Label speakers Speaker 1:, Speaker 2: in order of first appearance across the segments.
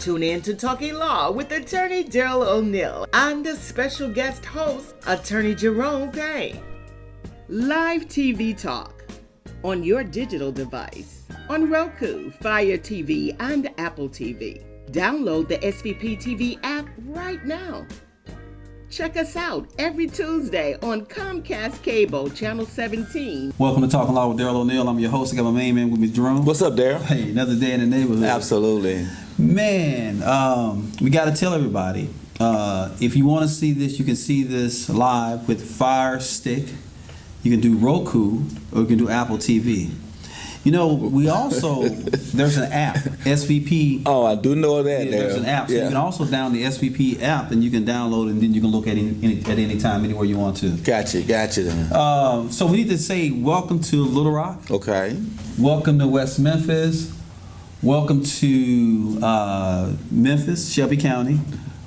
Speaker 1: Tune in to Talking Law with Attorney Daryl O'Neill and the special guest host, Attorney Jerome Payne. Live TV talk on your digital device, on Roku, Fire TV, and Apple TV. Download the SVP TV app right now. Check us out every Tuesday on Comcast Cable, Channel 17.
Speaker 2: Welcome to Talking Law with Daryl O'Neill. I'm your host. I got my main man with me, Jerome.
Speaker 3: What's up, Daryl?
Speaker 2: Hey, another day in the neighborhood.
Speaker 3: Absolutely.
Speaker 2: Man, we got to tell everybody, if you want to see this, you can see this live with Fire Stick. You can do Roku, or you can do Apple TV. You know, we also, there's an app, SVP.
Speaker 3: Oh, I do know that.
Speaker 2: Yeah, there's an app. So you can also download the SVP app, and you can download it, and then you can look at it at any time, anywhere you want to.
Speaker 3: Gotcha then.
Speaker 2: So we need to say welcome to Little Rock.
Speaker 3: Okay.
Speaker 2: Welcome to West Memphis. Welcome to Memphis, Shelby County.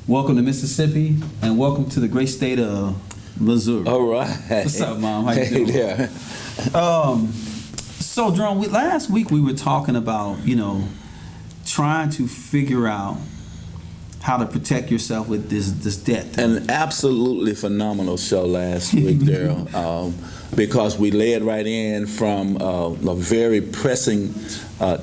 Speaker 2: Welcome to Mississippi, and welcome to the great state of Missouri.
Speaker 3: All right.
Speaker 2: What's up, Mom? How you doing?
Speaker 3: Hey there.
Speaker 2: So, Jerome, last week we were talking about, trying to figure out how to protect yourself with this debt.
Speaker 3: An absolutely phenomenal show last week, Daryl, because we led right in from a very pressing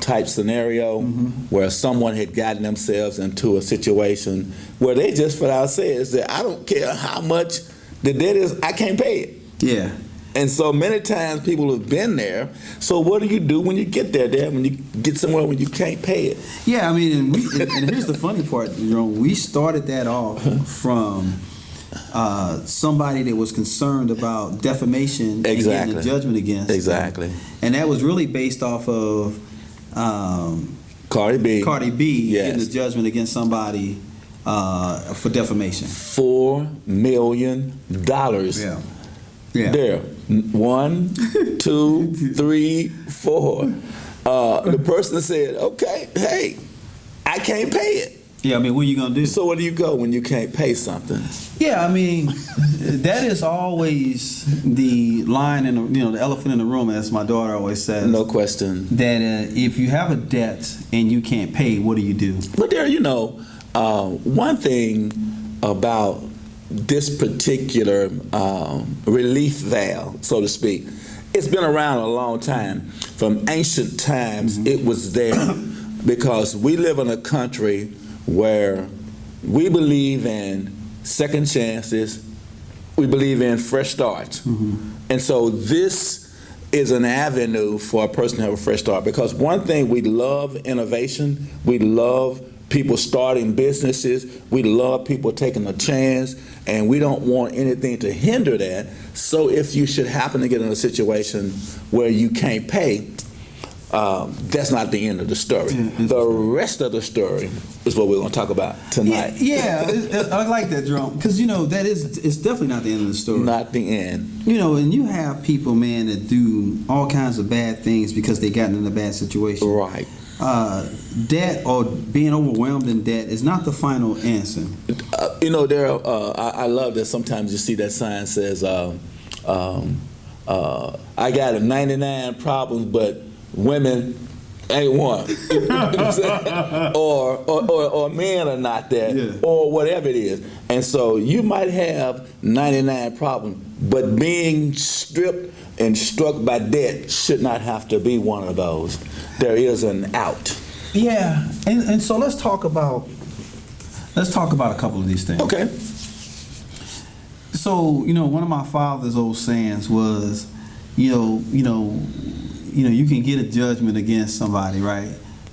Speaker 3: type scenario where someone had gotten themselves into a situation where they just flat out says that I don't care how much the debt is, I can't pay it.
Speaker 2: Yeah.
Speaker 3: And so many times people have been there. So what do you do when you get there, Dad? When you get somewhere when you can't pay it?
Speaker 2: Yeah, I mean, and here's the funny part, we started that off from somebody that was concerned about defamation and getting a judgment against.
Speaker 3: Exactly.
Speaker 2: And that was really based off of
Speaker 3: Cardi B. Yes.
Speaker 2: Getting a judgment against somebody for defamation.
Speaker 3: $4 million.
Speaker 2: Yeah. Yeah.
Speaker 3: There. 1, 2, 3, 4. The person said, okay, hey, I can't pay it.
Speaker 2: Yeah, I mean, what are you going to do?
Speaker 3: So where do you go when you can't pay something?
Speaker 2: Yeah, I mean, that is always the line in the elephant in the room, as my daughter always says.
Speaker 3: No question.
Speaker 2: That if you have a debt and you can't pay, what do you do?
Speaker 3: But there, one thing about this particular relief valve, so to speak, it's been around a long time. From ancient times, it was there because we live in a country where we believe in second chances, we believe in fresh starts. And so this is an avenue for a person to have a fresh start, because one thing, we love innovation, we love people starting businesses, we love people taking a chance, and we don't want anything to hinder that. So if you should happen to get in a situation where you can't pay, that's not the end of the story. The rest of the story is what we're going to talk about tonight.
Speaker 2: Yeah, I like that, Jerome, because it's definitely not the end of the story.
Speaker 3: Not the end.
Speaker 2: And you have people, man, that do all kinds of bad things because they got in a bad situation.
Speaker 3: Right.
Speaker 2: Debt or being overwhelmed in debt is not the final answer.
Speaker 3: Daryl, I love that sometimes you see that sign says, I got 99 problems, but women ain't one. or men are not that, or whatever it is. And so you might have 99 problems, but being stripped and struck by debt should not have to be one of those. There is an out.
Speaker 2: Yeah, and so let's talk about a couple of these things.
Speaker 3: Okay.
Speaker 2: So one of my father's old sayings was, you can get a judgment against somebody, right?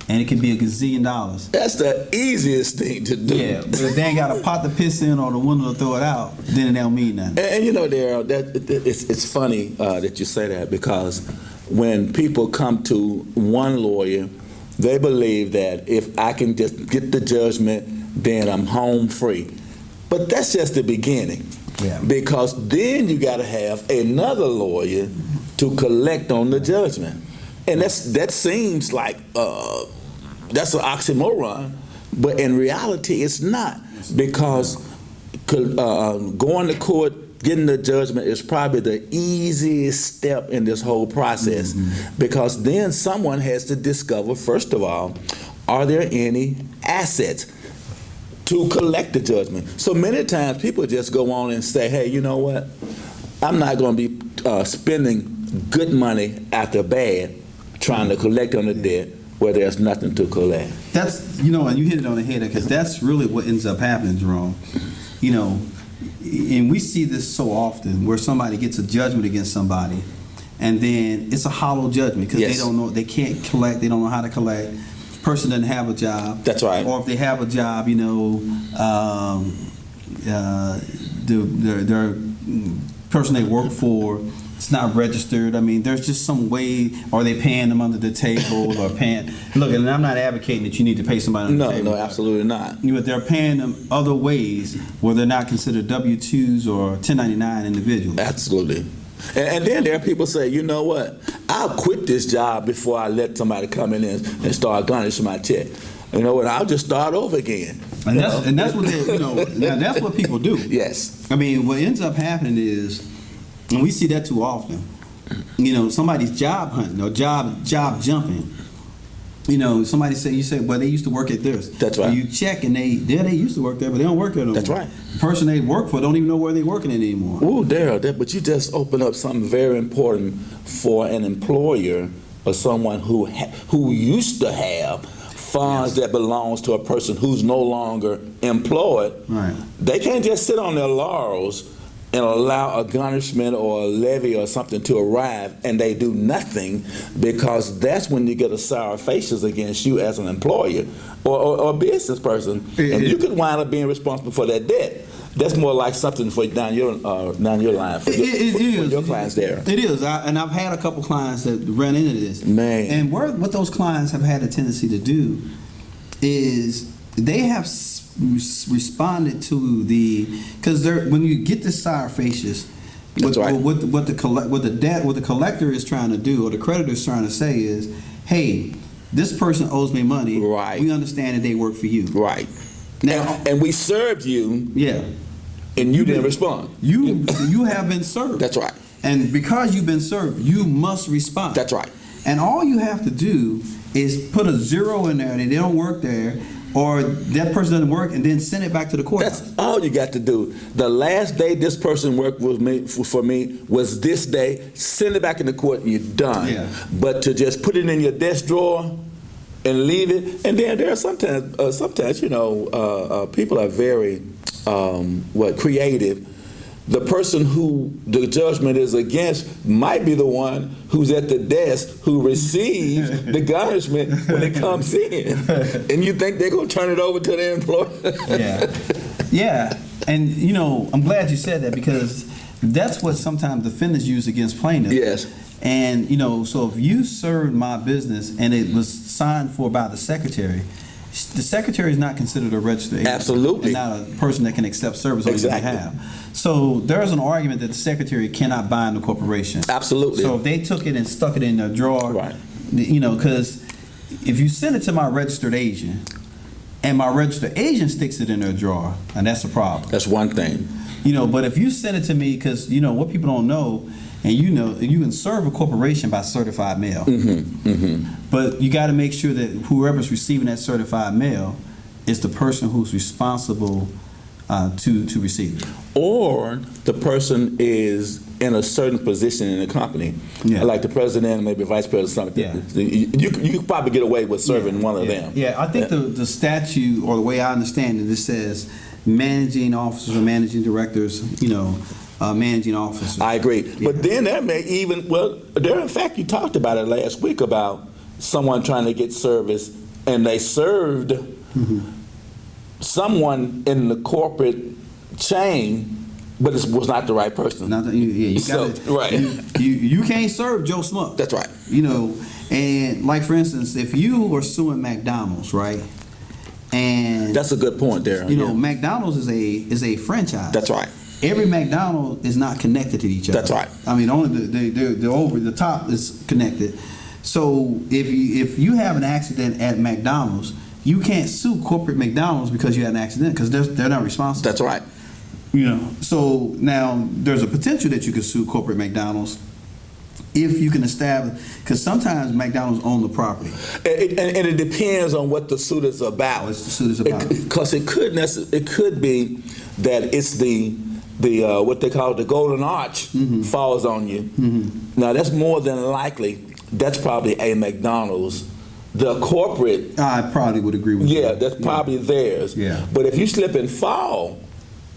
Speaker 2: And it could be $1 gazillion.
Speaker 3: That's the easiest thing to do.
Speaker 2: Yeah, but if they ain't got a pot to piss in or the window to throw it out, then it don't mean nothing.
Speaker 3: And Daryl, it's funny that you say that, because when people come to one lawyer, they believe that if I can just get the judgment, then I'm home free. But that's just the beginning.
Speaker 2: Yeah.
Speaker 3: Because then you got to have another lawyer to collect on the judgment. And that seems like that's an oxymoron, but in reality it's not, because going to court, getting the judgment is probably the easiest step in this whole process, because then someone has to discover, first of all, are there any assets to collect the judgment? So many times people just go on and say, hey, you know what? I'm not going to be spending good money after bad trying to collect on the debt where there's nothing to collect.
Speaker 2: That's, and you hit it on the head, because that's really what ends up happening, Jerome. And we see this so often where somebody gets a judgment against somebody, and then it's a hollow judgment because
Speaker 3: Yes.
Speaker 2: they don't know, they can't collect, they don't know how to collect. Person doesn't have a job.
Speaker 3: That's right.
Speaker 2: Or if they have a job, their person they work for, it's not registered. I mean, there's just some way, or they paying them under the table, or paying. Look, and I'm not advocating that you need to pay somebody under the table.
Speaker 3: No, absolutely not.
Speaker 2: But they're paying them other ways where they're not considered W-2s or 1099 individuals.
Speaker 3: Absolutely. And then there are people say, you know what? I'll quit this job before I let somebody come in and start garnishing my check. You know what? I'll just start over again.
Speaker 2: And that's what they, now that's what people do.
Speaker 3: Yes.
Speaker 2: I mean, what ends up happening is, and we see that too often, somebody's job hunting or job jumping. Somebody you say, well, they used to work at this.
Speaker 3: That's right.
Speaker 2: And you check, and they used to work there, but they don't work there no more.
Speaker 3: That's right.
Speaker 2: The person they work for don't even know where they're working at anymore.
Speaker 3: Ooh, Daryl, but you just opened up something very important for an employer or someone who used to have funds that belongs to a person who's no longer employed.
Speaker 2: Right.
Speaker 3: They can't just sit on their laurels and allow a garnishment or a levy or something to arrive and they do nothing, because that's when you get a sour faces against you as an employer or a business person, and you could wind up being responsible for that debt. That's more like something for down your line for your clients there.
Speaker 2: It is, and I've had a couple clients that run into this.
Speaker 3: Man.
Speaker 2: And what those clients have had a tendency to do is they have responded to because when you get the sour faces,
Speaker 3: That's right.
Speaker 2: what the collector is trying to do, or the creditor is trying to say is, hey, this person owes me money.
Speaker 3: Right.
Speaker 2: We understand that they work for you.
Speaker 3: Right.
Speaker 2: Now,
Speaker 3: And we served you,
Speaker 2: yeah,
Speaker 3: and you didn't respond.
Speaker 2: you have been served.
Speaker 3: That's right.
Speaker 2: And because you've been served, you must respond.
Speaker 3: That's right.
Speaker 2: And all you have to do is put a zero in there, and they don't work there, or that person doesn't work, and then send it back to the courthouse.
Speaker 3: That's all you got to do. The last day this person worked with me for me was this day. Send it back in the court, and you're done.
Speaker 2: Yeah.
Speaker 3: But to just put it in your desk drawer and leave it, and then there are sometimes people are very creative. The person who the judgment is against might be the one who's at the desk who receives the garnishment when it comes in. And you think they're going to turn it over to the employer?
Speaker 2: Yeah. And, I'm glad you said that, because that's what sometimes defendants use against plaintiffs.
Speaker 3: Yes.
Speaker 2: And, so if you served my business and it was signed for by the secretary is not considered a registered agent.
Speaker 3: Absolutely.
Speaker 2: And not a person that can accept service on your
Speaker 3: Exactly.
Speaker 2: behalf. So there's an argument that the secretary cannot bind the corporation.
Speaker 3: Absolutely.
Speaker 2: So if they took it and stuck it in their drawer,
Speaker 3: Right.
Speaker 2: Because if you send it to my registered agent and my registered agent sticks it in their drawer, and that's a problem.
Speaker 3: That's one thing.
Speaker 2: But if you send it to me, because what people don't know, and you can serve a corporation by certified mail. But you got to make sure that whoever's receiving that certified mail is the person who's responsible to receive it.
Speaker 3: Or the person is in a certain position in the company, like the president, maybe vice president, something. You could probably get away with serving one of them.
Speaker 2: Yeah, I think the statute, or the way I understand it, says managing officers or managing directors, managing officers.
Speaker 3: I agree. But then there may in fact, you talked about it last week about someone trying to get service, and they served someone in the corporate chain, but it was not the right person.
Speaker 2: You can't serve Joe Smuck.
Speaker 3: That's right.
Speaker 2: And like, for instance, if you were suing McDonald's, right? And
Speaker 3: that's a good point there.
Speaker 2: McDonald's is a franchise.
Speaker 3: That's right.
Speaker 2: Every McDonald's is not connected to each other.
Speaker 3: That's right.
Speaker 2: I mean, only the over the top is connected. So if you have an accident at McDonald's, you can't sue corporate McDonald's because you had an accident, because they're not responsible.
Speaker 3: That's right.
Speaker 2: So now there's a potential that you could sue corporate McDonald's if you can establish, because sometimes McDonald's own the property.
Speaker 3: And it depends on what the suit is about.
Speaker 2: What's the suit is about?
Speaker 3: Because it could be that it's the what they call the golden arch falls on you. Now that's more than likely. That's probably a McDonald's. The corporate,
Speaker 2: I probably would agree with you.
Speaker 3: yeah, that's probably theirs.
Speaker 2: Yeah.
Speaker 3: But if you slip and fall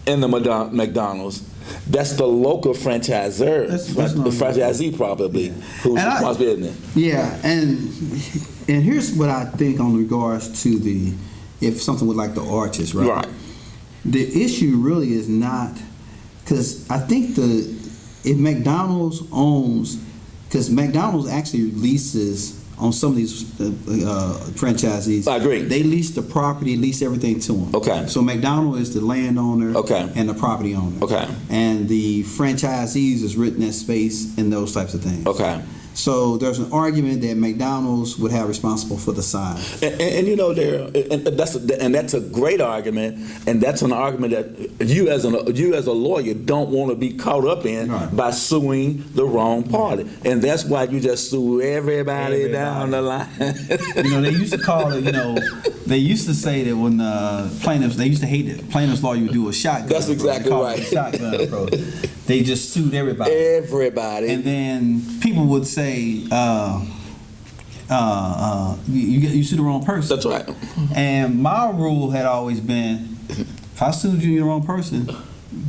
Speaker 3: in the McDonald's, that's the local franchisor,
Speaker 2: That's
Speaker 3: the franchisee probably, who's
Speaker 2: And
Speaker 3: responsible.
Speaker 2: Yeah, and here's what I think on regards to if something with like the arches, right?
Speaker 3: Right.
Speaker 2: The issue really is not, because I think if McDonald's owns, because McDonald's actually leases on some of these franchisees.
Speaker 3: I agree.
Speaker 2: They lease the property, lease everything to them.
Speaker 3: Okay.
Speaker 2: So McDonald's is the landowner.
Speaker 3: Okay.
Speaker 2: And the property owner.
Speaker 3: Okay.
Speaker 2: And the franchisees is written that space and those types of things.
Speaker 3: Okay.
Speaker 2: So there's an argument that McDonald's would have responsible for the sign.
Speaker 3: And you know that's a great argument, and that's an argument that you as a lawyer don't want to be caught up in
Speaker 2: Right.
Speaker 3: by suing the wrong party, and that's why you just sue everybody down the line.
Speaker 2: They used to call it, they used to say that when plaintiffs, they used to hate it. Plaintiffs' lawyer would do a shotgun.
Speaker 3: That's exactly
Speaker 2: approach. They called
Speaker 3: right.
Speaker 2: it a shotgun approach. They just sued everybody.
Speaker 3: Everybody.
Speaker 2: And then people would say, you sued the wrong person.
Speaker 3: That's right.
Speaker 2: And my rule had always been, if I sued you, the wrong person,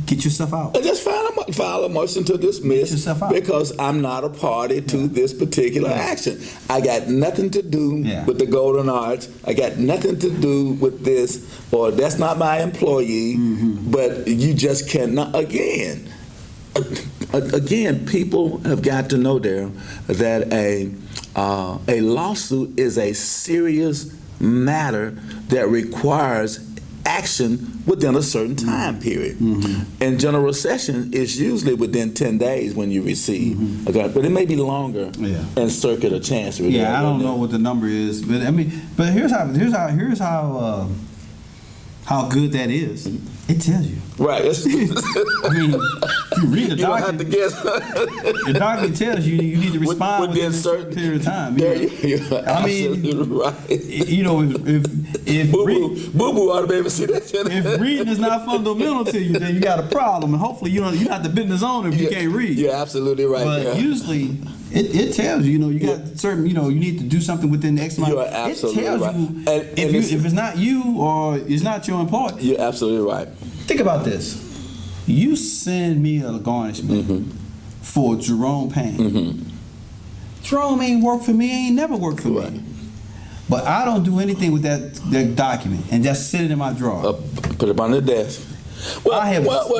Speaker 2: get yourself out.
Speaker 3: And just file a motion to dismiss
Speaker 2: Get yourself out.
Speaker 3: because I'm not a party to this particular action. I got nothing to do with the Golden Arch. I got nothing to do with this, or that's not my employee. But you just cannot. Again, people have got to know there that a lawsuit is a serious matter that requires action within a certain time period. And general session is usually within 10 days when you receive. But it may be longer and circuit a chance.
Speaker 2: I don't know what the number is, but I mean, but here's how good that is. It tells you.
Speaker 3: Right.
Speaker 2: I mean, if you read the
Speaker 3: You don't have
Speaker 2: document,
Speaker 3: to guess.
Speaker 2: the document tells you you need to respond within a certain period of time.
Speaker 3: You're absolutely right.
Speaker 2: If
Speaker 3: Boo-boo ought to be able to see that shit.
Speaker 2: if reading is not fundamental to you, then you got a problem, and hopefully you're not the business owner if you can't read.
Speaker 3: You're absolutely right.
Speaker 2: But usually, it tells you, you got certain, you need to do something within the X amount.
Speaker 3: You are absolutely
Speaker 2: it tells
Speaker 3: right.
Speaker 2: you
Speaker 3: And
Speaker 2: if it's not you or it's not your employee.
Speaker 3: You're absolutely right.
Speaker 2: Think about this. You send me a garnishment for Jerome Payne. Jerome ain't worked for me, ain't never worked for me. But I don't do anything with that document and just sit it in my drawer.
Speaker 3: Put it on the desk. Well,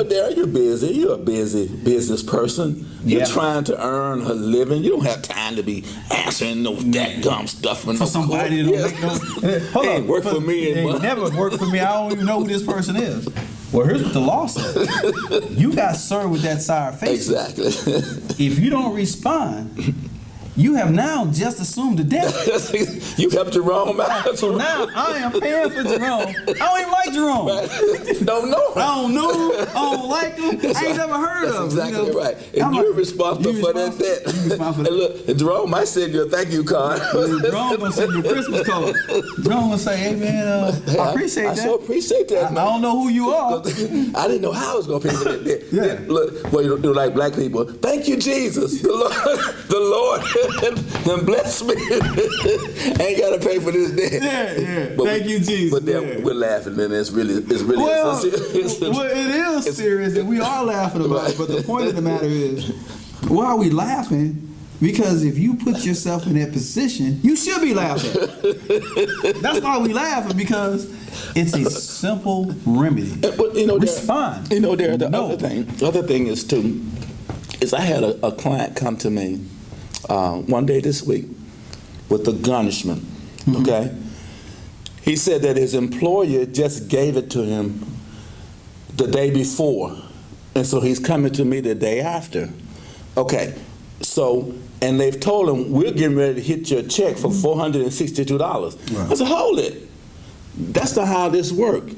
Speaker 3: Darryl, you're busy. You're a busy business person. You're trying to earn a living. You don't have time to be answering no that dumb stuff
Speaker 2: for somebody that don't make no.
Speaker 3: Ain't work for me.
Speaker 2: Ain't never worked for me. I don't even know who this person is. Well, here's what the law says. You got served with that sour face.
Speaker 3: Exactly.
Speaker 2: If you don't respond, you have now just assumed the debt.
Speaker 3: You helped Jerome out.
Speaker 2: So now I am paying for Jerome. I don't even like Jerome.
Speaker 3: Don't know him.
Speaker 2: I don't know him. I don't like him. I ain't never heard of him.
Speaker 3: Exactly right. And you're responsible for that debt.
Speaker 2: You're responsible.
Speaker 3: And look, Jerome might send you a thank you card.
Speaker 2: Jerome gonna send you a Christmas card. Jerome gonna say, "Hey man, I appreciate that.
Speaker 3: I so appreciate that.
Speaker 2: I don't know who you are.
Speaker 3: I didn't know how I was gonna pay for that debt. Look, well, you're like black people. Thank you, Jesus. The Lord then bless me. Ain't gotta pay for this debt.
Speaker 2: But thank you, Jesus.
Speaker 3: But then we're laughing, man. It's really
Speaker 2: well,
Speaker 3: serious.
Speaker 2: Well, it is serious, and we are laughing about it. But the point of the matter is, why are we laughing? Because if you put yourself in that position, you should be laughing. That's why we laughing, because it's a simple remedy.
Speaker 3: But
Speaker 2: respond.
Speaker 3: The other thing is too, is I had a client come to me one day this week with a garnishment. Okay, he said that his employer just gave it to him the day before, and so he's coming to me the day after. Okay, so. And they've told him, we're getting ready to hit your check for $462. Right. I said, hold it. That's not how this works.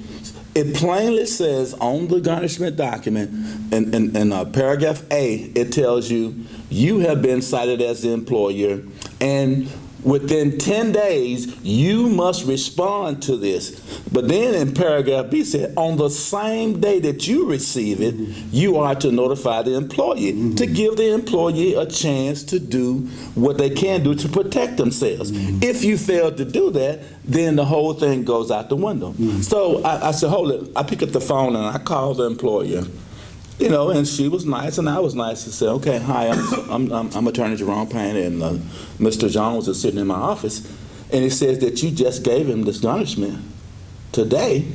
Speaker 3: It plainly says on the garnishment document, in paragraph A, it tells you you have been cited as the employer, and within 10 days, you must respond to this. But then in paragraph B, it said, on the same day that you receive it, you are to notify the employee to give the employee a chance to do what they can do to protect themselves. If you fail to do that, then the whole thing goes out the window. So I said, hold it. I pick up the phone and I call the employer. You know, and she was nice, and I was nice. I said, "Okay, hi, I'm Attorney Jerome Payne, and Mr. Jones is sitting in my office, and he says that you just gave him this garnishment today,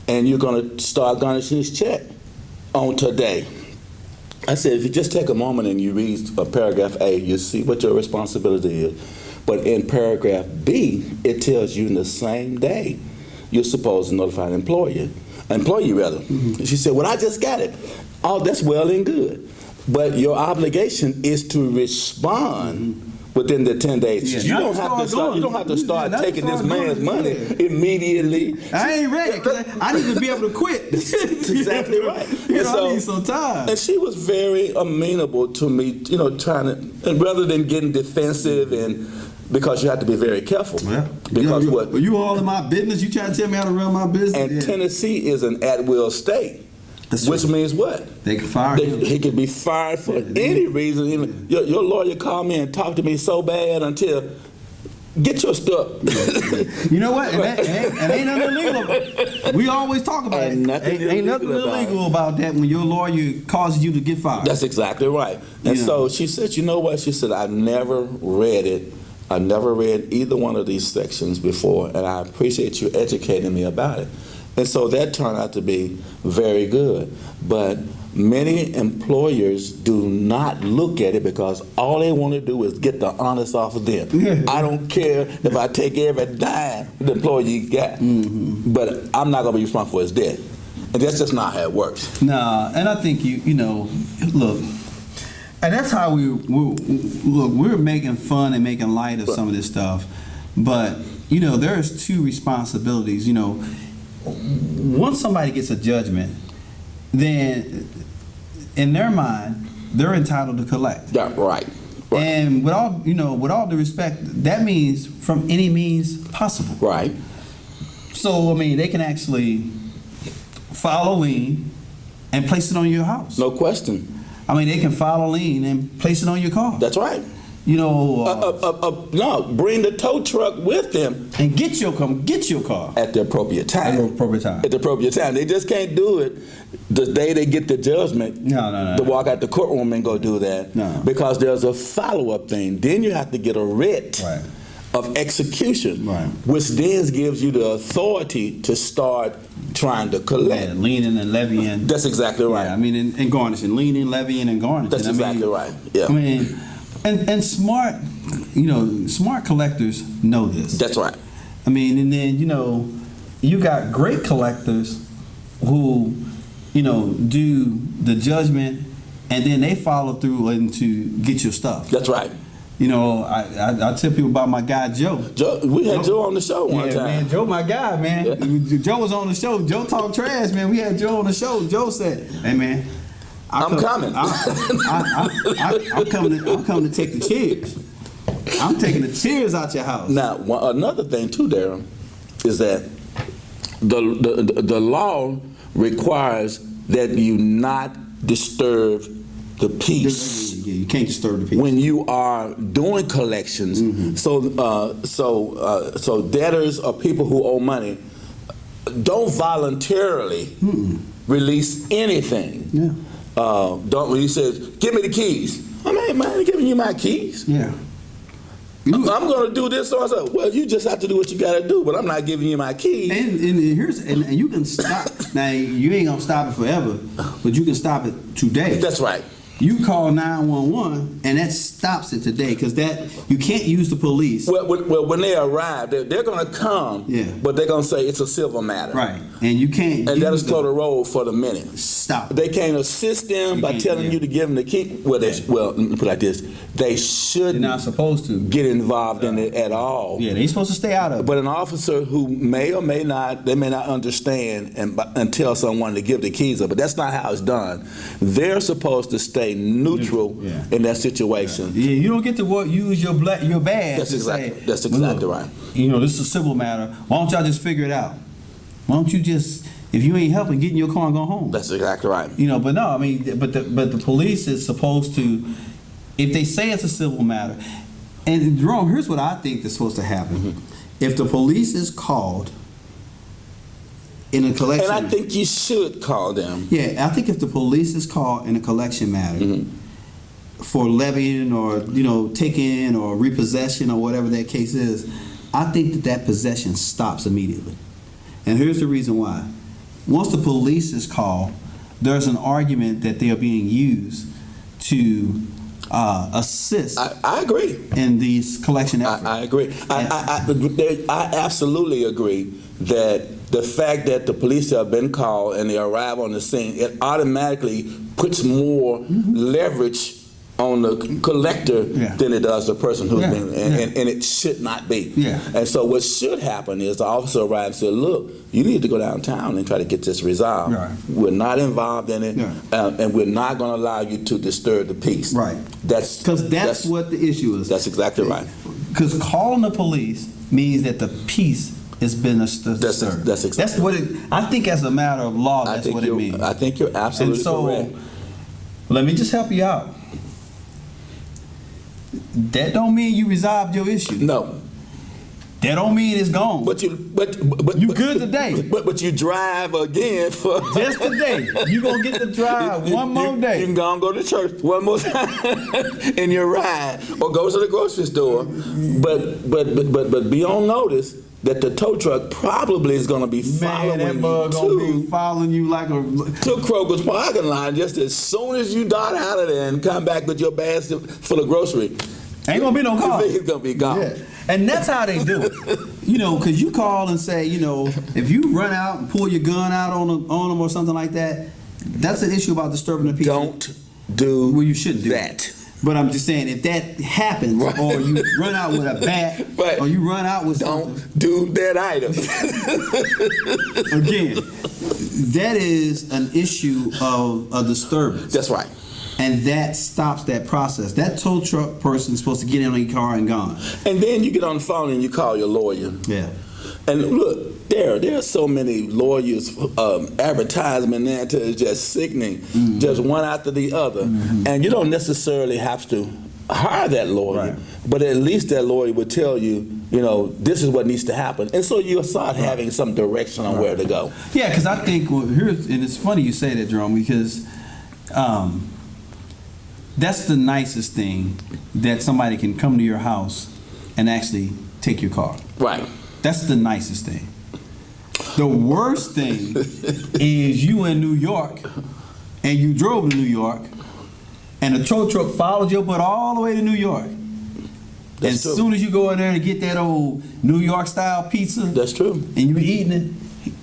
Speaker 3: and you're going to start garnishing his check on today." I said, "If you just take a moment and you read paragraph A, you see what your responsibility is. But in paragraph B, it tells you in the same day you're supposed to notify an employee rather." She said, "Well, I just got it." Oh, that's well and good. But your obligation is to respond within the 10 days.
Speaker 2: Yeah,
Speaker 3: you don't have to start taking this man's money immediately.
Speaker 2: I ain't ready, 'cause I need to be able to quit.
Speaker 3: That's exactly right.
Speaker 2: I need some time.
Speaker 3: And she was very amenable to me, you know, and rather than getting defensive, and because you have to be very careful.
Speaker 2: Yeah.
Speaker 3: Because
Speaker 2: you all in my business? You trying to tell me how to run my business?
Speaker 3: And Tennessee is an at-will state. Which means what?
Speaker 2: They can fire him.
Speaker 3: He could be fired for any reason. Even your lawyer called me and talked to me so bad until, get your stuff.
Speaker 2: You know what? And ain't nothing illegal about it. We always talk about it. Ain't nothing illegal about that when your lawyer causes you to get fired.
Speaker 3: That's exactly right. And so she said, you know what? She said, I've never read it. I never read either one of these sections before, and I appreciate you educating me about it. And so that turned out to be very good. But many employers do not look at it because all they want to do is get the honest off of them. I don't care if I take every dime the employee got, but I'm not going to be responsible for his death. And that's just not how it works.
Speaker 2: Nah, and I think you know, look, and that's how we're making fun and making light of some of this stuff. But, you know, there's two responsibilities, you know. Once somebody gets a judgment, then in their mind, they're entitled to collect.
Speaker 3: Yeah, right.
Speaker 2: And with all due respect, that means from any means possible.
Speaker 3: Right.
Speaker 2: So I mean, they can actually file a lien and place it on your house.
Speaker 3: No question.
Speaker 2: I mean, they can file a lien and place it on your car.
Speaker 3: That's right.
Speaker 2: You know,
Speaker 3: no, bring the tow truck with them
Speaker 2: and get your car
Speaker 3: at the appropriate time. At the appropriate time. They just can't do it the day they get the judgment.
Speaker 2: No.
Speaker 3: To walk out the courtroom and go do that.
Speaker 2: No.
Speaker 3: Because there's a follow-up thing. Then you have to get a writ of execution, which then gives you the authority to start trying to collect.
Speaker 2: Yeah, leaning and levying.
Speaker 3: That's exactly right.
Speaker 2: Yeah, I mean, and garnishing, leaning, levying, and garnishing.
Speaker 3: That's exactly right. Yeah.
Speaker 2: I mean. And smart, smart collectors know this.
Speaker 3: That's right.
Speaker 2: I mean, and then, you got great collectors who, do the judgment and then they follow through and to get your stuff.
Speaker 3: That's right.
Speaker 2: I tell people about my guy Joe.
Speaker 3: We had Joe on the show one time.
Speaker 2: Man, Joe, my guy, man. Yeah. Joe was on the show. Joe talked trash, man. We had Joe on the show. Joe said, "Hey, man,
Speaker 3: I'm coming.
Speaker 2: I'm coming to take the chairs. I'm taking the chairs out your house."
Speaker 3: Now, another thing too, Darren, is that the law requires that you not disturb the peace.
Speaker 2: Yeah, you can't disturb the peace
Speaker 3: when you are doing collections.
Speaker 2: Mm-hmm.
Speaker 3: So debtors or people who owe money don't voluntarily release anything.
Speaker 2: Yeah.
Speaker 3: When he says, "Give me the keys," I ain't giving you my keys.
Speaker 2: Yeah.
Speaker 3: I'm going to do this. So I said, "Well, you just have to do what you got to do, but I'm not giving you my keys."
Speaker 2: And you can stop. Now you ain't gonna stop it forever, but you can stop it today.
Speaker 3: That's right.
Speaker 2: You call 911, and that stops it today because that you can't use the police.
Speaker 3: Well, when they arrive, they're going to come,
Speaker 2: Yeah.
Speaker 3: but they're going to say it's a civil matter.
Speaker 2: Right, and you can't.
Speaker 3: And that'll
Speaker 2: use
Speaker 3: slow the road for the minute.
Speaker 2: Stop.
Speaker 3: They can't assist them by
Speaker 2: can't,
Speaker 3: telling
Speaker 2: yeah.
Speaker 3: you to give them the key. Well, let me put it like this: they
Speaker 2: They're
Speaker 3: shouldn't
Speaker 2: not supposed to.
Speaker 3: get involved in it at all.
Speaker 2: Yeah, they're supposed to stay out of it.
Speaker 3: But an officer who may or may not, they may not understand and tell someone to give the keys up. But that's not how it's done. They're supposed to stay neutral
Speaker 2: Yeah.
Speaker 3: in that situation.
Speaker 2: Yeah, you don't get to use your badge.
Speaker 3: That's
Speaker 2: to
Speaker 3: exactly-
Speaker 2: say,
Speaker 3: that's
Speaker 2: "Well,
Speaker 3: exactly
Speaker 2: look,
Speaker 3: right."
Speaker 2: You know, this is a civil matter. Why don't y'all just figure it out? Why don't you just, if you ain't helping, get in your car and go home?
Speaker 3: That's exactly right.
Speaker 2: You know, but no, I mean, but the police is supposed to, if they say it's a civil matter, and Jerome, here's what I think is supposed to happen.
Speaker 3: Mm-hmm.
Speaker 2: If the police is called in a collection,
Speaker 3: And I think you should call them.
Speaker 2: yeah, I think if the police is called in a collection matter
Speaker 3: Mm-hmm.
Speaker 2: for levying or taking or repossession or whatever that case is, I think that possession stops immediately. And here's the reason why. Once the police is called, there's an argument that they are being used to assist
Speaker 3: I agree.
Speaker 2: in these collection efforts.
Speaker 3: I agree. I absolutely agree that the fact that the police have been called and they arrive on the scene, it automatically puts more leverage on the collector
Speaker 2: Yeah.
Speaker 3: than it does the person who's
Speaker 2: Yeah,
Speaker 3: been, and it should not be.
Speaker 2: Yeah.
Speaker 3: And so what should happen is the officer arrives and says, look, you need to go downtown and try to get this resolved.
Speaker 2: Right.
Speaker 3: We're not involved in it,
Speaker 2: Yeah.
Speaker 3: and we're not going to allow you to disturb the peace.
Speaker 2: Right.
Speaker 3: That's
Speaker 2: That's what the issue is.
Speaker 3: That's exactly right.
Speaker 2: Because calling the police means that the peace has been disturbed.
Speaker 3: That's exactly
Speaker 2: That's what it. I think as a matter of law, that's what it
Speaker 3: you're-
Speaker 2: means.
Speaker 3: I think you're absolutely
Speaker 2: And so,
Speaker 3: correct.
Speaker 2: let me just help you out. That don't mean you resolved your issue.
Speaker 3: No,
Speaker 2: That don't mean it's gone.
Speaker 3: but you
Speaker 2: good today.
Speaker 3: But you drive again for
Speaker 2: Just today, you gonna get to drive one more
Speaker 3: You
Speaker 2: day.
Speaker 3: can go and go to church one more time in your ride, or go to the grocery store. But be on notice that the tow truck probably is going to be
Speaker 2: Man,
Speaker 3: following
Speaker 2: that bug
Speaker 3: you
Speaker 2: gonna be
Speaker 3: to
Speaker 2: following you like a.
Speaker 3: Kroger's parking lot just as soon as you dart out of there and come back with your basket full of grocery.
Speaker 2: Ain't gonna be no car.
Speaker 3: It's gonna be gone.
Speaker 2: Yeah. And that's how they do it. Because you call and say, if you run out and pull your gun out on them or something like that, that's an issue about disturbing the peace.
Speaker 3: Don't do
Speaker 2: Well, you shouldn't do
Speaker 3: that.
Speaker 2: But I'm just saying, if that happens,
Speaker 3: Right.
Speaker 2: or you run out with a bat,
Speaker 3: Right.
Speaker 2: or you run out with something,
Speaker 3: Don't do that either.
Speaker 2: again, that is an issue of a disturbance.
Speaker 3: That's right.
Speaker 2: And that stops that process. That tow truck person is supposed to get in on your car and gone.
Speaker 3: And then you get on the phone and you call your lawyer.
Speaker 2: Yeah.
Speaker 3: And look, there are so many lawyers advertisement there until it's just sickening, just one after the other. And you don't necessarily have to hire that lawyer,
Speaker 2: Right.
Speaker 3: but at least that lawyer would tell you, this is what needs to happen. And so you'll start having some direction on where to go.
Speaker 2: Yeah, because I think, and it's funny you say that, Jerome, because that's the nicest thing, that somebody can come to your house and actually take your car.
Speaker 3: Right.
Speaker 2: That's the nicest thing. The worst thing is you in New York and you drove to New York and a tow truck followed your butt all the way to New York.
Speaker 3: That's
Speaker 2: As
Speaker 3: true.
Speaker 2: soon as you go in there to get that old New York style pizza,
Speaker 3: That's true.
Speaker 2: and you eating it,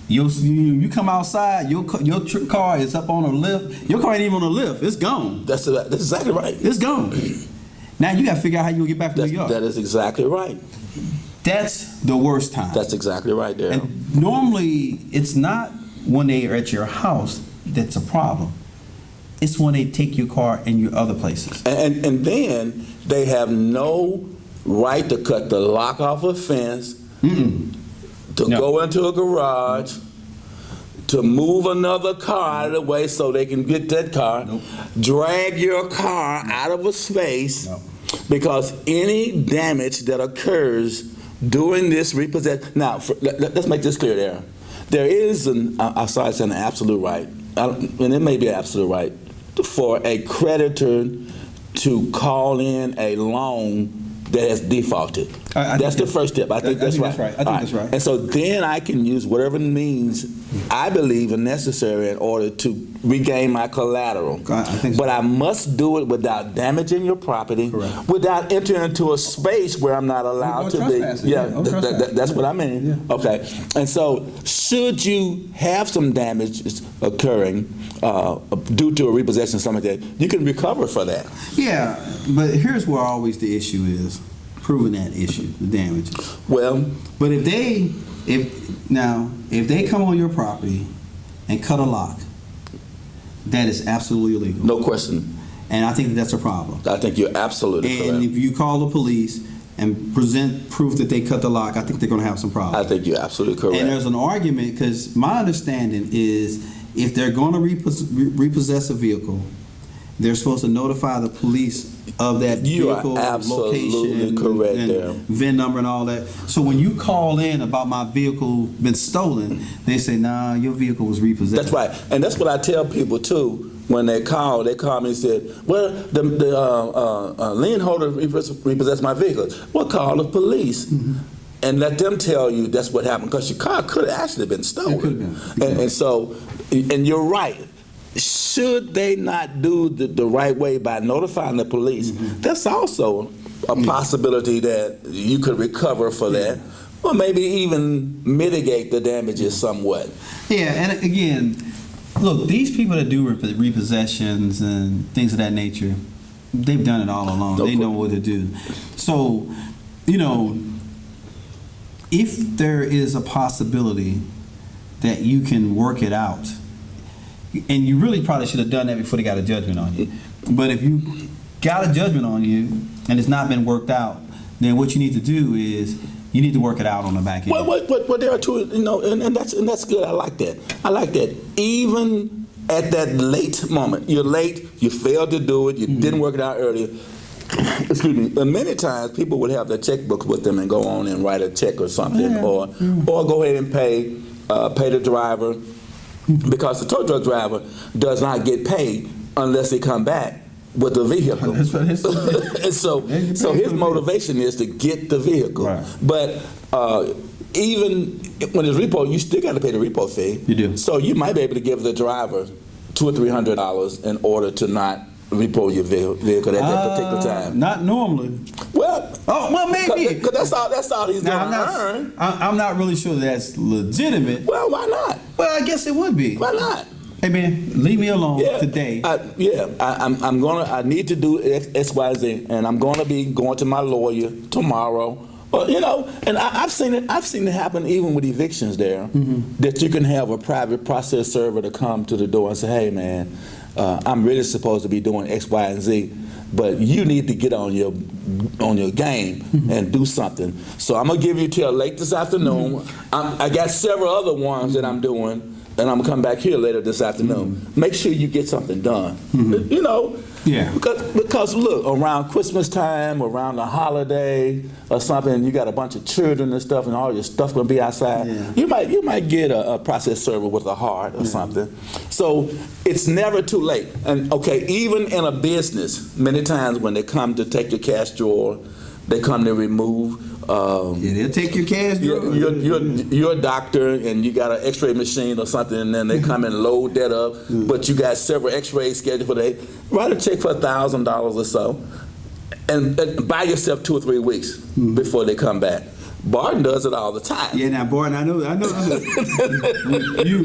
Speaker 2: you come outside, your car is up on a lift. Your car ain't even on a lift. It's gone.
Speaker 3: That's exactly right.
Speaker 2: It's gone. Now you got to figure out how you gonna get back to New York.
Speaker 3: That is exactly right.
Speaker 2: That's the worst time.
Speaker 3: That's exactly right, Daryl.
Speaker 2: And normally, it's not when they are at your house that's a problem. It's when they take your car and your other places.
Speaker 3: And then they have no right to cut the lock off a fence, to
Speaker 2: No.
Speaker 3: go into a garage, to move another car out of the way so they can get that car,
Speaker 2: Nope.
Speaker 3: drag your car out of a space,
Speaker 2: No.
Speaker 3: because any damage that occurs during this repossession. Now, let's make this clear there. There is an absolute right, and it may be an absolute right, for a creditor to call in a loan that has defaulted.
Speaker 2: I
Speaker 3: That's
Speaker 2: think
Speaker 3: the first step. I think that's right.
Speaker 2: I think that's right.
Speaker 3: And so then I can use whatever means I believe are necessary in order to regain my collateral.
Speaker 2: I think so.
Speaker 3: But I must do it without damaging your property,
Speaker 2: Correct.
Speaker 3: without entering into a space where I'm not allowed
Speaker 2: Or
Speaker 3: to be.
Speaker 2: trespassing, yeah, or trespassing.
Speaker 3: That's what I mean.
Speaker 2: Yeah.
Speaker 3: Okay. And so should you have some damage occurring due to a repossession, something like that, you can recover for that.
Speaker 2: Yeah, but here's where always the issue is, proving that issue, the damages.
Speaker 3: Well,
Speaker 2: But if they come on your property and cut a lock, that is absolutely illegal.
Speaker 3: no question.
Speaker 2: And I think that's a problem.
Speaker 3: I think you're absolutely
Speaker 2: And
Speaker 3: correct.
Speaker 2: if you call the police and present proof that they cut the lock, I think they're going to have some
Speaker 3: I
Speaker 2: problems.
Speaker 3: think you're absolutely correct.
Speaker 2: And there's an argument, because my understanding is if they're going to repossess a vehicle, they're supposed to notify the police of that
Speaker 3: You are
Speaker 2: vehicle
Speaker 3: absolutely
Speaker 2: location,
Speaker 3: correct
Speaker 2: and
Speaker 3: there.
Speaker 2: VIN number and all that. So when you call in about my vehicle been stolen, they say, nah, your vehicle was repossessed.
Speaker 3: That's right, and that's what I tell people too. When they call me and said, "Well, the lien holder repossessed my vehicle." Well, call the police. And let them tell you that's what happened, because your car could have actually been stolen.
Speaker 2: It could have been.
Speaker 3: And so, and you're right. Should they not do the right way by notifying the police? That's also a possibility that you could recover for that, or maybe even mitigate the damages somewhat.
Speaker 2: Yeah, and again, look, these people that do repossessions and things of that nature, they've done it all along.
Speaker 3: No
Speaker 2: They know
Speaker 3: problem.
Speaker 2: what to do. So, if there is a possibility that you can work it out, and you really probably should have done that before they got a judgment on you. But if you got a judgment on you and it's not been worked out, then what you need to do is you need to work it out on the back end.
Speaker 3: Well, there are two, and that's good. I like that. Even at that late moment, you're late, you failed to do it, you didn't work it out earlier. Excuse me. And many times people would have their checkbooks with them and go on and write a check or something, or go ahead and pay the driver, because the tow truck driver does not get paid unless they come back with the vehicle.
Speaker 2: That's what it is.
Speaker 3: And so his motivation is to get the vehicle.
Speaker 2: Right.
Speaker 3: But even when it's repo, you still got to pay the repo fee.
Speaker 2: You do.
Speaker 3: So you might be able to give the driver $200 or $300 in order to not repo your vehicle at that particular time.
Speaker 2: Not normally.
Speaker 3: Well,
Speaker 2: maybe.
Speaker 3: Because that's all he's
Speaker 2: Now,
Speaker 3: going to earn.
Speaker 2: I'm not really sure that's legitimate.
Speaker 3: Well, why not?
Speaker 2: Well, I guess it would be.
Speaker 3: Why not?
Speaker 2: Hey man, leave me alone today.
Speaker 3: I need to do X, Y, Z, and I'm gonna be going to my lawyer tomorrow. Well, and I've seen it happen even with evictions there, that you can have a private process server to come to the door and say, hey man, I'm really supposed to be doing X, Y, and Z, but you need to get on your game and do something. So I'm gonna give you till late this afternoon. I got several other ones that I'm doing, and I'm gonna come back here later this afternoon. Make sure you get something done.
Speaker 2: Yeah.
Speaker 3: Because look, around Christmas time, around the holiday or something, you got a bunch of children and stuff, and all your stuff gonna be outside.
Speaker 2: Yeah.
Speaker 3: You might get a process server with a heart or something. So it's never too late. And okay, even in a business, many times when they come to take your cash drawer, they come to remove.
Speaker 2: They'll take your cash.
Speaker 3: You're a doctor and you got an X-ray machine or something, and then they come and load that up. But you got several X-rays scheduled for the day. Write a check for $1,000 or so, and buy yourself 2 or 3 weeks before they come back. Barton does it all the time.
Speaker 2: Yeah, now Barton, I know. you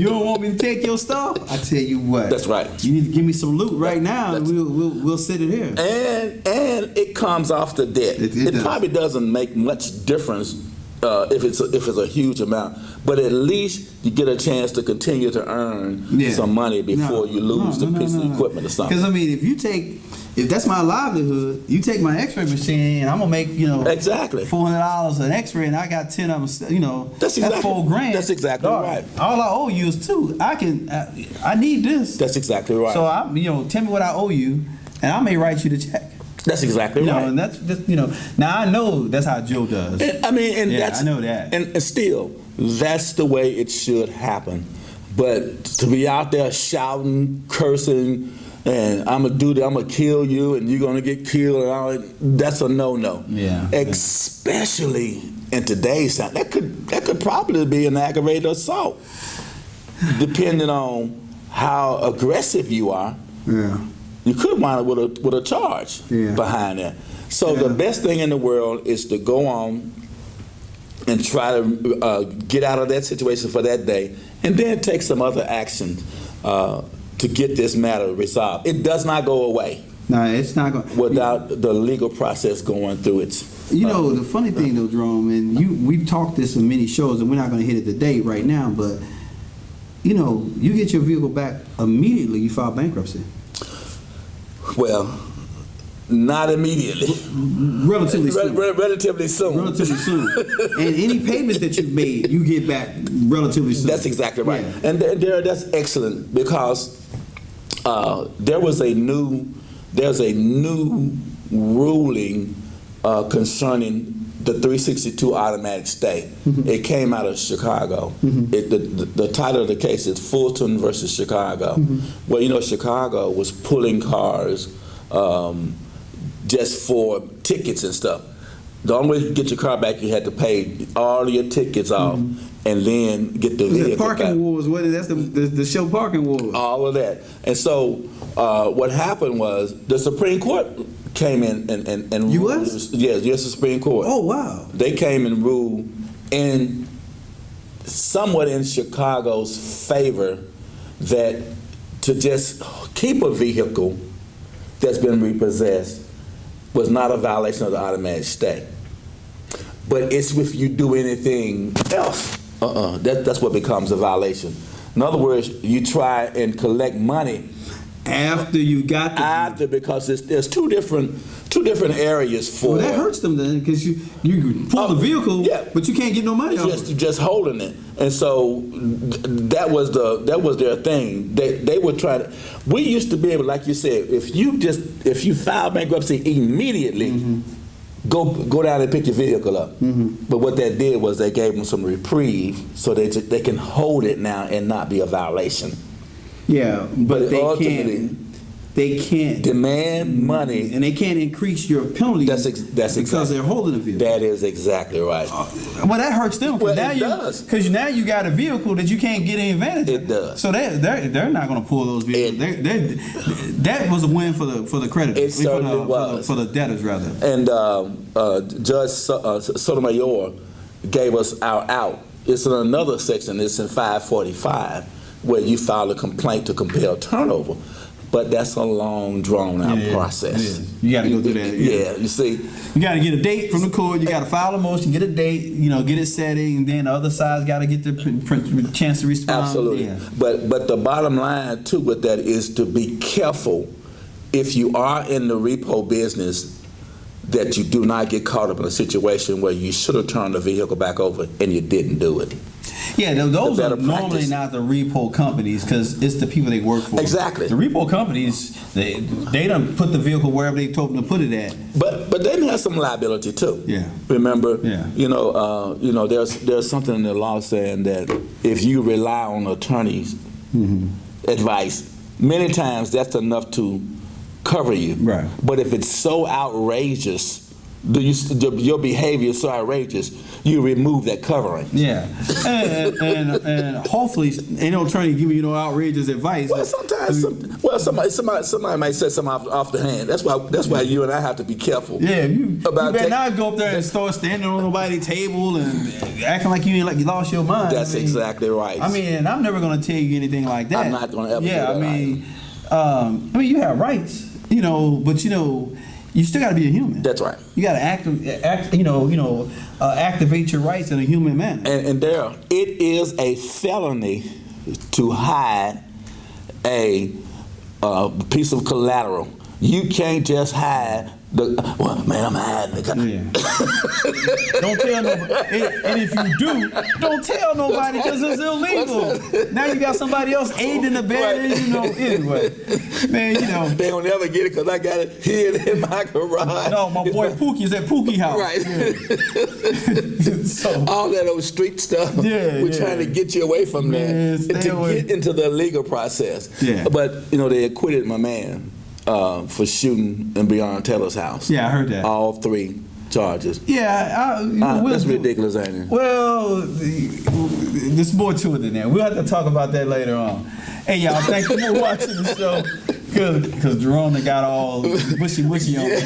Speaker 2: don't want me to take your stuff? I tell you what.
Speaker 3: That's right.
Speaker 2: You need to give me some loot right now, and we'll sit it here.
Speaker 3: And it comes off the debt.
Speaker 2: It
Speaker 3: It
Speaker 2: does.
Speaker 3: probably doesn't make much difference if it's a huge amount, but at least you get a chance to continue to earn some money before you lose the piece of equipment or something.
Speaker 2: Because I mean, if that's my livelihood, you take my X-ray machine, and I'm gonna make
Speaker 3: Exactly.
Speaker 2: $400 an X-ray, and I got 10 of them.
Speaker 3: That's exactly-
Speaker 2: $4,000.
Speaker 3: that's exactly
Speaker 2: Dog,
Speaker 3: right.
Speaker 2: All I owe you is 2. I need this.
Speaker 3: That's exactly right.
Speaker 2: So tell me what I owe you, and I may write you the check.
Speaker 3: That's exactly right.
Speaker 2: And that's Now I know that's how Joe does.
Speaker 3: I
Speaker 2: know that.
Speaker 3: And still, that's the way it should happen. But to be out there shouting, cursing, and I'm gonna do that. I'm gonna kill you, and you're gonna get killed, and all that. That's a no-no.
Speaker 2: Yeah.
Speaker 3: Especially in today's time, that could probably be an aggravated assault, depending on how aggressive you are.
Speaker 2: Yeah.
Speaker 3: You could wind up with a charge behind that. So the best thing in the world is to go on and try to get out of that situation for that day, and then take some other action to get this matter resolved. It does not go away.
Speaker 2: No, it's not going
Speaker 3: without the legal process going through its.
Speaker 2: You know, the funny thing though, Jerome, and we've talked this in many shows, and we're not going to hit it today right now, but you know, you get your vehicle back immediately you file bankruptcy.
Speaker 3: Well, not immediately.
Speaker 2: Relatively soon.
Speaker 3: Relatively soon.
Speaker 2: Relatively soon. And any payments that you've made, you get back relatively soon.
Speaker 3: That's exactly right.
Speaker 2: Yeah.
Speaker 3: And that's excellent, because there's a new ruling concerning the 362 automatic stay.
Speaker 2: Mm-hmm.
Speaker 3: It came out of Chicago.
Speaker 2: Mm-hmm.
Speaker 3: The title of the case is Fulton versus Chicago.
Speaker 2: Mm-hmm.
Speaker 3: Well, you know, Chicago was pulling cars just for tickets and stuff. The only way you could get your car back, you had to pay all your tickets off and then get the vehicle
Speaker 2: Parking
Speaker 3: back.
Speaker 2: Wars, that's the show Parking Wars.
Speaker 3: All of that. And so what happened was the Supreme Court came in and
Speaker 2: U.S.?
Speaker 3: ruled. Yes, the Supreme Court.
Speaker 2: Oh, wow.
Speaker 3: They came and ruled somewhat in Chicago's favor, that to just keep a vehicle that's been repossessed was not a violation of the automatic stay. But it's if you do anything else, that's what becomes a violation. In other words, you try and collect money
Speaker 2: After you got the
Speaker 3: because there's two different areas for.
Speaker 2: Well, that hurts them then, because you pull the vehicle, but you can't get no money off it.
Speaker 3: Just holding it, and so that was their thing. They were trying to. We used to be able, like you said, if you file bankruptcy immediately, go down and pick your vehicle up. But what that did was they gave them some reprieve, so they can hold it now and not be a violation.
Speaker 2: Yeah, but they can't
Speaker 3: demand money,
Speaker 2: and they can't increase your penalty.
Speaker 3: That's
Speaker 2: because they're holding the vehicle.
Speaker 3: That is exactly right.
Speaker 2: Well, that hurts them.
Speaker 3: Well,
Speaker 2: now
Speaker 3: it does.
Speaker 2: Because now you got a vehicle that you can't get any advantage of.
Speaker 3: It does.
Speaker 2: So they're not going to pull those vehicles. That was a win for the creditors.
Speaker 3: It certainly was.
Speaker 2: For the debtors, rather.
Speaker 3: And Judge Sotomayor gave us our out. It's in another section. It's in 545, where you file a complaint to compel turnover. But that's a long, drawn-out process.
Speaker 2: You got to go through that.
Speaker 3: Yeah, you see.
Speaker 2: You got to get a date from the court. You got to file a motion, get a date, get it set in, and then the other side's got to get the chance to respond.
Speaker 3: Absolutely.
Speaker 2: Yeah.
Speaker 3: But the bottom line, too, with that is to be careful if you are in the repo business, that you do not get caught up in a situation where you should have turned the vehicle back over and you didn't do it.
Speaker 2: Yeah, those are normally not the repo companies, because it's the people they work for.
Speaker 3: Exactly.
Speaker 2: The repo companies, they don't put the vehicle wherever they told them to put it at.
Speaker 3: But they have some liability too.
Speaker 2: Yeah.
Speaker 3: Remember?
Speaker 2: Yeah.
Speaker 3: There's something in the law saying that if you rely on attorneys' advice, many times that's enough to cover you.
Speaker 2: Right.
Speaker 3: But if it's so outrageous, your behavior is so outrageous, you remove that covering.
Speaker 2: Yeah, and hopefully ain't no attorney giving you no outrageous advice.
Speaker 3: Well, sometimes, somebody might say something off the hand. That's why you and I have to be careful.
Speaker 2: Yeah, you better not go up there and start standing on nobody's table and acting like you lost your mind.
Speaker 3: That's exactly right.
Speaker 2: I mean, and I'm never going to tell you anything like that.
Speaker 3: I'm not going to ever.
Speaker 2: Yeah, I mean, you have rights, but you still got to be a human.
Speaker 3: That's right.
Speaker 2: You got to activate your rights in a human manner.
Speaker 3: And there, it is a felony to hide a piece of collateral. You can't just hide Well, man, I'm hiding the car.
Speaker 2: Yeah. Don't tell nobody. And if you do, don't tell nobody because it's illegal. Now you got somebody else aiding the abetting, you know. Anyway, man, you know.
Speaker 3: They don't never get it because I got it hid in my garage.
Speaker 2: No, my boy Pookie's at Pookie House.
Speaker 3: Right.
Speaker 2: Yeah. So,
Speaker 3: all that old street stuff.
Speaker 2: Yeah,
Speaker 3: We're trying to get you away from
Speaker 2: Man,
Speaker 3: that
Speaker 2: stay
Speaker 3: and to
Speaker 2: away.
Speaker 3: get into the legal process.
Speaker 2: Yeah.
Speaker 3: But, you know, they acquitted my man for shooting in Breonna Taylor's house.
Speaker 2: Yeah, I heard that.
Speaker 3: All 3 charges.
Speaker 2: Yeah,
Speaker 3: That's ridiculous, ain't it?
Speaker 2: Well, there's more to it than that. We'll have to talk about that later on. Hey, y'all, thank you for watching the show. Because Jerome got all wishy-washy on me.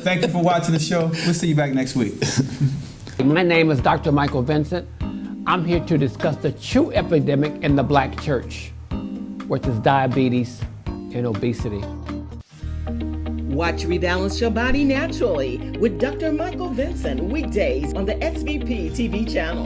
Speaker 2: Thank you for watching the show. We'll see you back next week.
Speaker 4: My name is Dr. Michael Vincent. I'm here to discuss the true epidemic in the black church, which is diabetes and obesity.
Speaker 1: Watch Rebalance Your Body Naturally with Dr. Michael Vincent weekdays on the SVP TV channel.